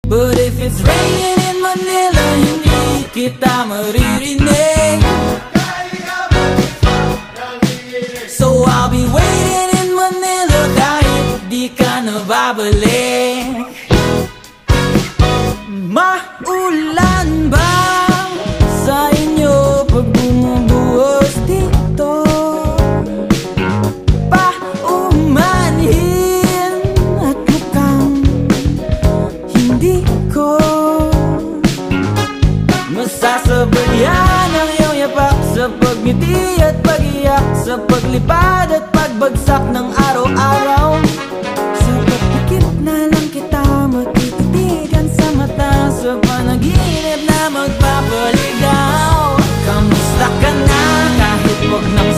But if it's raining in Manila, hindi kita maririnig. So I'll be waiting in Manila kahit di ka na babalik. Maulan ba sa inyo pag bumubuhos dito? Paumanhin at mukhang hindi ko masasabayan ang iyong yapak sa pagngiti at pag-iyak, sa paglipad at pagbagsak ng araw-araw. Sa pagpikit na lang kita matititigan sa mata, sa panaginip na magpapaligaw. Kamusta ka na kahit wag nang